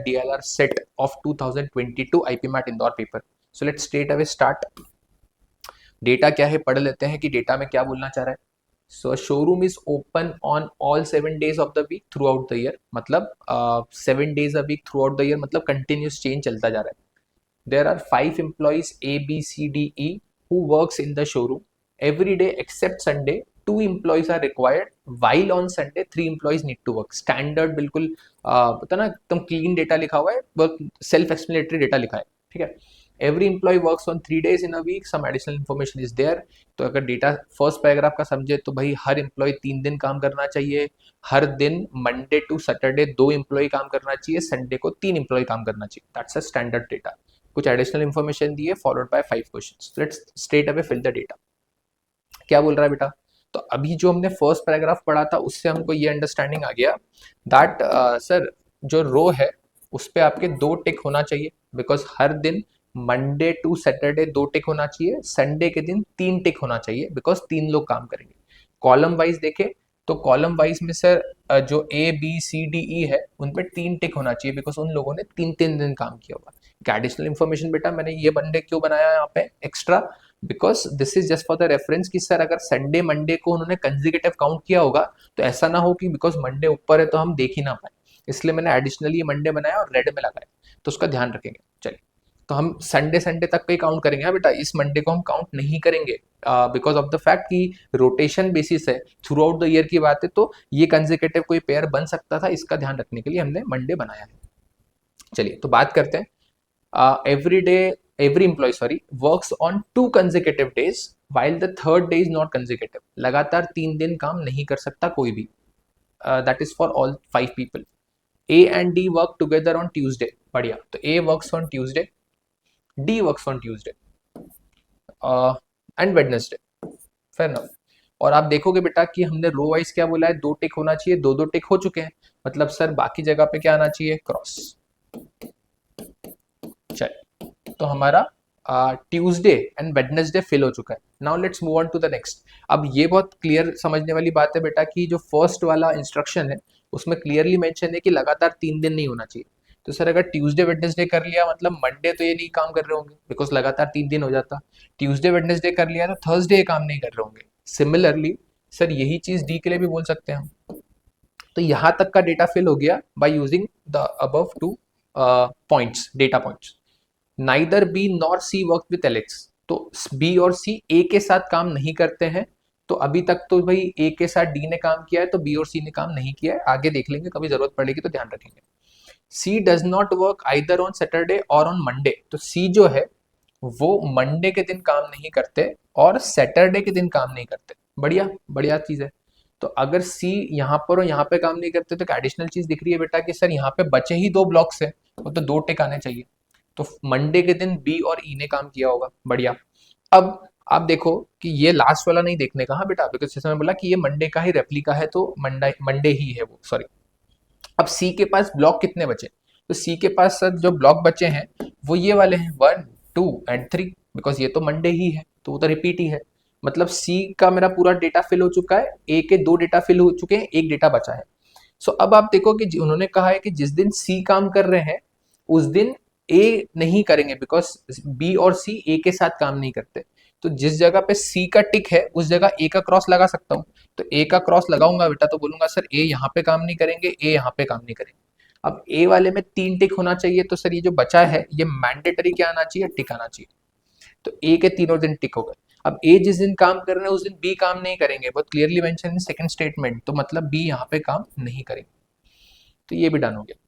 DLR set of 2022 IPMAT Indore paper. So let's straight away start. Data क्या है पढ़ लेते हैं कि डेटा में क्या बोलना चाह रहा है. So showroom is open on all 7 days of the week throughout the year. मतलब 7 days a week throughout the year, मतलब कंटिन्यूस चेंज चलता जा रहा है. There are 5 employees A B C D E who works in the showroom every day except Sunday. 2 employees are required while on Sunday 3 employees need to work. Standard बिल्कुल पता ना एकदम clean data लिखा हुआ है, सेल्फ एक्सप्लेनेटरी डेटा लिखा है. ठीक है. Every employ works on 3 days in a week, some additional information is there. तो अगर डेटा फर्स्ट पैराग्राफ का समझे तो भाई हर एम्प्लॉय 3 दिन काम करना चाहिए. हर दिन मंडे टू सैटरडे 2 एम्प्लॉय काम करना चाहिए, संडे को 3 एम्प्लॉय काम करना चाहिए. That's a standard data. कुछ एडिशनल इन्फॉर्मेशन दी है followed by 5 questions. Let's straight away fill the data. क्या बोल रहा है बेटा. तो अभी जो हमने फर्स्ट पैराग्राफ पढ़ा था उससे हमको ये अंडरस्टैंडिंग आ गया दैट सर जो रो है उस पे आपके 2 टिक होना चाहिए, बिकॉज हर दिन मंडे टू सैटरडे 2 टिक होना चाहिए, संडे के दिन 3 टिक होना चाहिए, बिकॉज 3 लोग काम करेंगे. कॉलम वाइज देखे तो कॉलम वाइज में सर जो A B C D E है उन पे 3 टिक होना चाहिए, बिकॉज उन लोगों ने 3 दिन काम किया होगा. एडिशनल इन्फॉर्मेशन बेटा मैंने ये मंडे क्यों बनाया यहाँ पे extra, because this is just for the reference कि सर अगर संडे मंडे को उन्होंने कंजिक्यूटिव काउंट किया होगा तो ऐसा ना हो कि बिकॉज मंडे ऊपर है तो हम देख ही ना पाए, इसलिए मैंने एडिशनली मंडे बनाया और रेड में लगाया. तो उसका ध्यान रखेंगे. चलिए, तो हम संडे तक का ही काउंट करेंगे. हाँ बेटा, इस मंडे को हम काउंट नहीं करेंगे बिकॉज ऑफ द फैक्ट कि रोटेशन बेसिस है, थ्रू आउट द ईयर की बात है, तो ये कंजिक्यूटिव कोई पेयर बन सकता था. इसका ध्यान रखने के लिए हमने मंडे बनाया है. चलिए, तो बात करते हैं. every employee works on 2 consecutive days while the third day is not consecutive. लगातार 3 दिन काम नहीं कर सकता कोई भी. That is for all 5 people. A and D work together on Tuesday. बढ़िया. तो A works on Tuesday, D works on Tuesday and Wednesday. Fair enough. और आप देखोगे बेटा कि हमने रो वाइज क्या बोला है, 2 टिक होना चाहिए, 2 टिक हो चुके हैं. मतलब सर बाकी जगह पे क्या आना चाहिए, क्रॉस. चलिए, तो हमारा ट्यूसडे एंड वेडनेसडे फिल हो चुका है. Now let's move on to the next. अब ये बहुत क्लियर समझने वाली बात है बेटा कि जो फर्स्ट वाला इंस्ट्रक्शन है उसमें क्लियरली मेंशन है कि लगातार 3 दिन नहीं होना चाहिए. तो सर अगर ट्यूसडे वेडनेसडे कर लिया मतलब मंडे तो ये नहीं काम कर रहे होंगे, बिकॉज लगातार 3 दिन हो जाता. ट्यूसडे वेडनेसडे कर लिया तो थर्सडे काम नहीं कर रहे होंगे. सिमिलरली सर यही चीज डी के लिए भी बोल सकते हैं हम. तो यहां तक का डेटा फिल हो गया by using the above 2 points, data points. Neither B nor C work with Alex. तो बी और सी ए के साथ काम नहीं करते हैं. तो अभी तक तो भाई ए के साथ डी ने काम किया है, तो बी और सी ने काम नहीं किया है. आगे देख लेंगे, कभी जरूरत पड़ेगी तो ध्यान रखेंगे. She does not work either on Saturday और ऑन मंडे. तो सी जो है वो मंडे के दिन काम नहीं करते और सैटरडे के दिन काम नहीं करते. बढ़िया बढ़िया चीज है. तो अगर सी यहाँ पर और यहाँ पे काम नहीं करते तो एडिशनल चीज दिख रही है बेटा कि सर यहाँ पे बचे ही 2 ब्लॉक्स हैं, वो तो 2 टिक आने चाहिए. तो मंडे के दिन बी और ई ने काम किया होगा. बढ़िया. अब आप देखो कि ये लास्ट वाला नहीं देखने का. हाँ बेटा, बिकॉज जैसे मैं बोला कि ये मंडे का ही रेप्लिका है, तो मंडे मंडे ही है वो, सॉरी. अब सी के पास ब्लॉक कितने बचे, तो सी के पास सर जो ब्लॉक बचे हैं वो ये वाले हैं 1 2 एंड 3, बिकॉज ये तो मंडे ही है तो वो तो रिपीट ही है. मतलब सी का मेरा पूरा डेटा फिल हो चुका है, ए के 2 डेटा फिल हो चुके हैं, 1 डेटा बचा है. सो अब आप देखो कि उन्होंने कहा है कि जिस दिन सी काम कर रहे हैं उस दिन ए नहीं करेंगे, बिकॉज बी और सी ए के साथ काम नहीं करते. तो जिस जगह पे सी का टिक है उस जगह ए का क्रॉस लगा सकता हूँ. तो ए का क्रॉस लगाऊंगा बेटा तो बोलूंगा सर ए यहाँ पे काम नहीं करेंगे, ए यहाँ पे काम नहीं करेंगे. अब ए वाले में 3 टिक होना चाहिए, तो सर ये जो बचा है ये मैंडेटरी क्या आना चाहिए, टिक आना चाहिए. तो ए के तीनों दिन टिक हो गए. अब ए जिस दिन काम कर रहे हैं उस दिन बी काम नहीं करेंगे, बहुत clearly mention in second statement. तो मतलब बी यहाँ पे काम नहीं करेंगे. तो ये भी डन हो गया.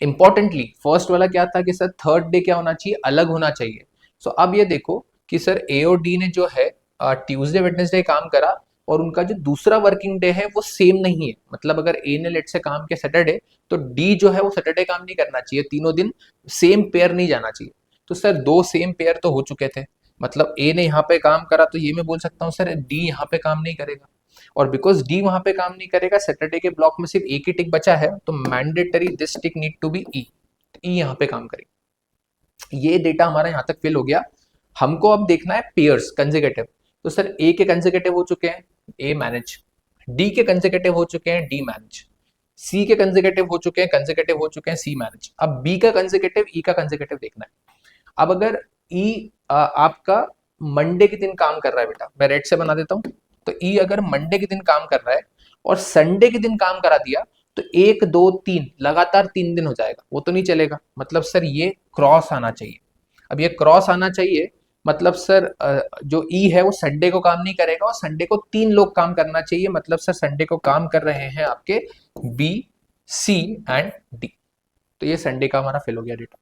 इंपॉर्टेंटली फर्स्ट वाला क्या था कि सर थर्ड डे क्या होना चाहिए, अलग होना चाहिए. सो अब ये देखो कि सर ए और डी ने जो है ट्यूसडे वेडनेसडे काम करा और उनका जो दूसरा वर्किंग डे है वो सेम नहीं है. मतलब अगर ए ने लेट से काम किया सैटरडे, तो डी जो है वो सैटरडे काम नहीं करना चाहिए. तीनों दिन सेम पेयर नहीं जाना चाहिए. तो सर 2 सेम पेयर तो हो चुके थे, मतलब ए ने यहाँ पे काम करा तो ये मैं बोल सकता हूँ सर डी यहाँ पे काम नहीं करेगा. और बिकॉज डी वहां पे काम नहीं करेगा, सैटरडे के ब्लॉक में सिर्फ एक ही टिक बचा है, तो mandatory this tick need to be E. E यहाँ पे काम करेगा. ये डेटा हमारा यहाँ तक फिल हो गया. हमको अब देखना है पेयर्स कंसेक्यूटिव. तो सर ए के कंसेक्यूटिव हो चुके हैं, ए मैनेज. डी के कंसेक्यूटिव हो चुके हैं, डी मैनेज. सी के कंसेक्यूटिव हो चुके हैं, सी मैनेज। अब बी का कंसेक्यूटिव, ई का कंसेक्यूटिव देखना है। अब अगर ई आपका मंडे के दिन काम कर रहा है बेटा, मैं रेड से बना देता हूं, तो ई अगर मंडे के दिन काम कर रहा है और संडे के दिन काम करा दिया, तो 1 2 3 लगातार 3 दिन हो जाएगा, वो तो नहीं चलेगा। मतलब सर ये क्रॉस आना चाहिए। अब ये क्रॉस आना चाहिए मतलब सर जो ई है वो संडे को काम नहीं करेगा और संडे को 3 लोग काम करना चाहिए। मतलब सर संडे को काम कर रहे हैं आपके बी, सी एंड डी। तो ये संडे का हमारा फिल हो गया डेटा।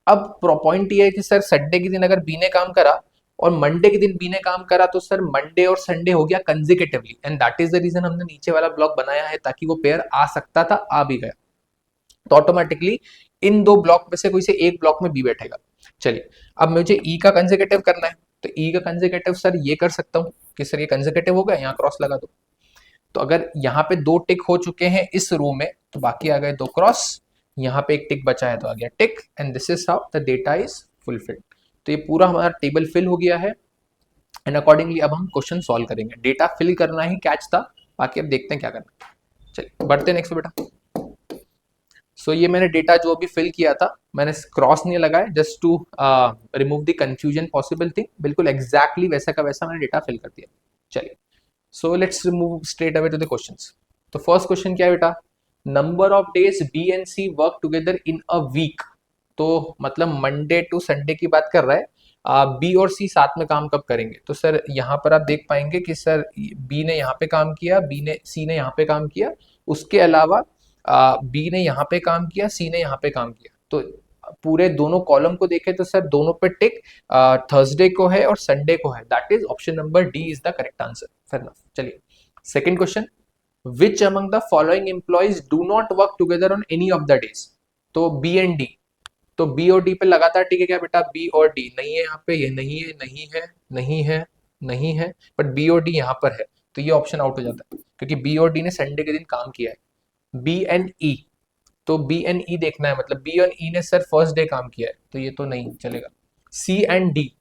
अब पॉइंट ये है कि सर संडे के दिन अगर बी ने काम करा और मंडे के दिन बी ने काम करा, तो सर मंडे और संडे हो गया consecutively, and that is the reason हमने नीचे वाला ब्लॉक बनाया है, ताकि वो पेयर आ सकता था, आ भी गया। तो ऑटोमेटिकली इन 2 ब्लॉक में से कोई से एक ब्लॉक में बी बैठेगा। चलिए अब मुझे ई का कंसेक्यूटिव करना है, तो ई का कंसेक्यूटिव सर ये कर सकता हूँ कि सर ये कंसेक्यूटिव हो गया, यहाँ क्रॉस लगा दो। तो अगर यहाँ पे 2 टिक हो चुके हैं इस रो में, तो बाकी आ गए 2 क्रॉस, यहाँ पे 1 टिक बचा है तो आ गया tick, and this is how the data is fulfilled. तो ये पूरा हमारा टेबल फिल हो गया है, एंड अकॉर्डिंगली अब हम क्वेश्चन सॉल्व करेंगे। डेटा फिल करना ही कैच था, बाकी अब देखते हैं क्या करना है। चलिए बढ़ते हैं नेक्स्ट पे बेटा। सो ये मैंने डेटा जो अभी फिल किया था, मैंने क्रॉस नहीं लगाया, just to remove the confusion possible thing. बिल्कुल एग्जैक्टली वैसा का वैसा मैंने डेटा फिल कर दिया। चलिए so let's move straight away to the questions. तो फर्स्ट क्वेश्चन क्या है बेटा, number of days B and C work together in a week. तो मतलब मंडे टू संडे की बात कर रहा है, बी और सी साथ में काम कब करेंगे। तो सर यहाँ पर आप देख पाएंगे कि सर बी ने यहाँ पे काम किया, सी ने यहाँ पे काम किया, उसके अलावा बी ने यहाँ पे काम किया, सी ने यहाँ पे काम किया। तो पूरे दोनों कॉलम को देखें तो सर दोनों पे टिक थर्सडे को है और संडे को है, that is option number D is the correct answer. Fair enough. चलिए second question, which among the following employees do not work together on any of the days. तो बी एंड डी, तो B और D पे लगातार टिक है क्या बेटा, B और डी नहीं है यहाँ पे, ये नहीं है, नहीं है, नहीं है, नहीं है, बट बी और डी यहाँ पर है, तो ये ऑप्शन आउट हो जाता है क्योंकि बी और डी ने संडे के दिन काम किया है। बी एंड ई, तो बी एंड ई देखना है, मतलब बी और ई ने सर फर्स्ट डे काम किया है, तो ये तो नहीं चलेगा। सी एंड डी,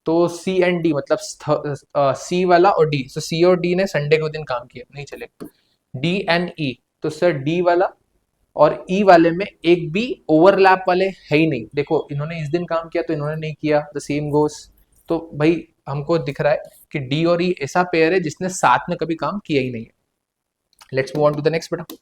तो सी एंड डी मतलब सी वाला और डी, तो सी और डी ने संडे को दिन काम किया, नहीं चलेगा। डी एंड ई, तो सर डी वाला और ई वाले में एक भी ओवरलैप वाले है ही नहीं। देखो इन्होंने इस दिन काम किया तो इन्होंने नहीं किया, द सेम गोस। तो भाई हमको दिख रहा है कि डी और ई ऐसा पेयर है जिसने साथ में कभी काम किया ही नहीं है। Let's move on to the next बेटा।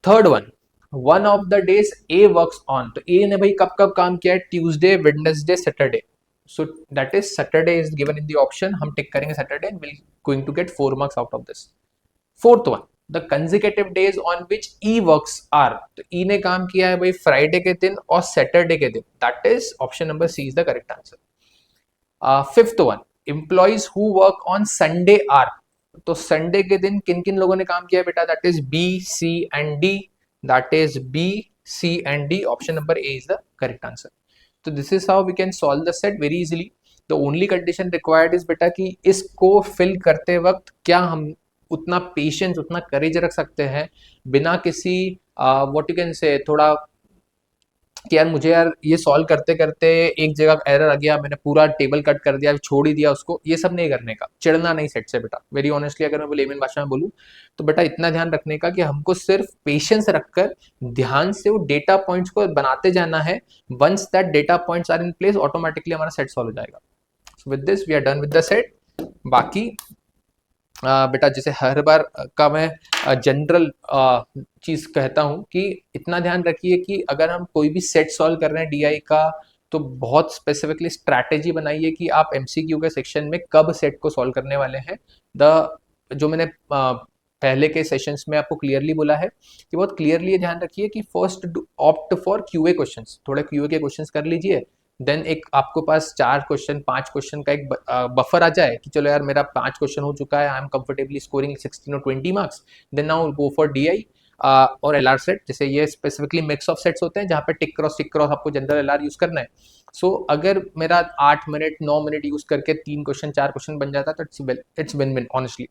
Third one of the days A works on, तो ए ने भाई कब कब काम किया है, Tuesday, Wednesday, Saturday. So that is Saturday is given in the option, हम टिक करेंगे Saturday and will going to get 4 marks out of this. Fourth one, the consecutive days on which E works are, तो E ने काम किया है भाई Friday के दिन और सैटरडे के दिन, that is option number C is the correct answer. Fifth one, employees who work on Sunday are, तो संडे के दिन किन किन लोगों ने काम किया है बेटा, that is B, C and D, that is B, C and D, option number A is the correct answer. तो this is how we can solve the set very easily. The only condition required is बेटा कि इसको fill करते वक्त क्या हम उतना patience, उतना करेज रख सकते हैं बिना किसी व्हाट यू कैन से थोड़ा कि यार मुझे यार ये सॉल्व करते करते एक जगह एरर आ गया, मैंने पूरा टेबल कट कर दिया, छोड़ ही दिया उसको, ये सब नहीं करने का, चिढ़ना नहीं सेट से बेटा। वेरी ऑनेस्टली अगर मैं लेमन भाषा में बोलूँ तो बेटा इतना ध्यान रखने का कि हमको सिर्फ पेशेंस रखकर ध्यान से वो डेटा पॉइंट्स को बनाते जाना है। Once that data points are in place, automatically हमारा सेट सॉल्व हो जाएगा। With this we are done with the set. बाकी बेटा जैसे हर बार का मैं जनरल चीज कहता हूं कि इतना ध्यान रखिए कि अगर हम कोई भी सेट सॉल्व कर रहे हैं डीआई का, तो बहुत स्पेसिफिकली स्ट्रैटेजी बनाइए कि आप एमसीक्यू के सेक्शन में कब सेट को सॉल्व करने वाले हैं। जो मैंने पहले के सेशंस में आपको क्लियरली बोला है कि बहुत क्लियरली ध्यान रखिए कि first opt for QA questions, थोड़े क्यूए के क्वेश्चंस कर लीजिए, देन एक आपको पास 4 क्वेश्चन 5 क्वेश्चन का एक बफर आ जाए कि चलो यार मेरा 5 क्वेश्चन हो चुका है, आई एम कंफर्टेबली स्कोरिंग 16 और 20 marks, then now go for DI और एलआर सेट। जैसे ये स्पेसिफिकली मिक्स ऑफ सेट्स होते हैं जहाँ पे टिक क्रॉस आपको जनरल एलआर यूज करना है। सो अगर मेरा 8 मिनट 9 मिनट यूज करके 3 क्वेश्चन 4 क्वेश्चन बन जाता है तो इट्स विन विन ऑनेस्टली।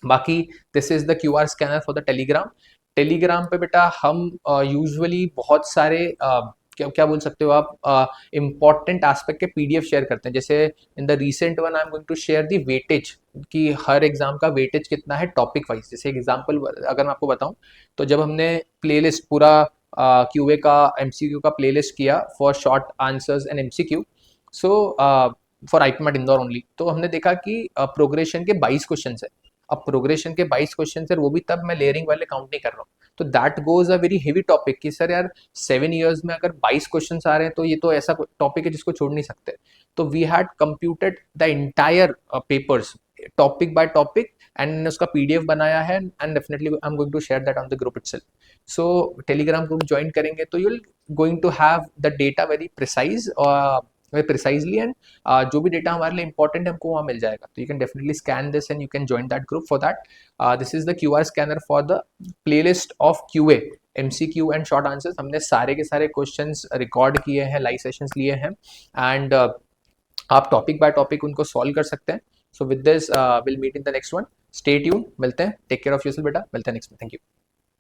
बाकी this is the QR scanner for the Telegram. Telegram पे बेटा हम यूजुअली बहुत सारे क्या क्या बोल सकते हो आप, इम्पॉर्टेंट एस्पेक्ट के पीडीएफ शेयर करते हैं। जैसे in the recent one I am going to share the weightage, कि हर एग्जाम का वेटेज कितना है टॉपिक वाइज। जैसे एग्जाम्पल अगर मैं आपको बताऊं, तो जब हमने प्लेलिस्ट पूरा क्यूए का एमसीक्यू का प्लेलिस्ट किया for short answers and MCQ, so for IPMAT Indore only, तो हमने देखा कि प्रोग्रेशन के 22 क्वेश्चन है। अब प्रोग्रेशन के 22 क्वेश्चन है, वो भी तब मैं लेयरिंग वाले काउंट नहीं कर रहा हूँ। तो that goes a very heavy topic कि सर यार 7 ईयर्स में अगर 22 क्वेश्चन आ रहे हैं तो ये तो ऐसा टॉपिक है जिसको छोड़ नहीं सकते। तो we had computed the entire papers topic by topic and उसका पीडीएफ बनाया है, and definitely I am going to share that on the group itself. So Telegram group join करेंगे तो you will going to have the data very precise, very precisely, and जो भी data हमारे लिए important है हमको वहाँ मिल जाएगा। तो you can definitely scan this and you can join that group for that. This is the QR scanner for the playlist of QA MCQ and short answers. हमने सारे के सारे क्वेश्चंस रिकॉर्ड किए हैं, लाइव सेशंस लिए हैं, and आप topic by topic उनको सॉल्व कर सकते हैं। So with this will meet in the next one. Stay tune, मिलते हैं, टेक केयर ऑफ योरसेल्फ बेटा, मिलते हैं नेक्स्ट में। Thank you.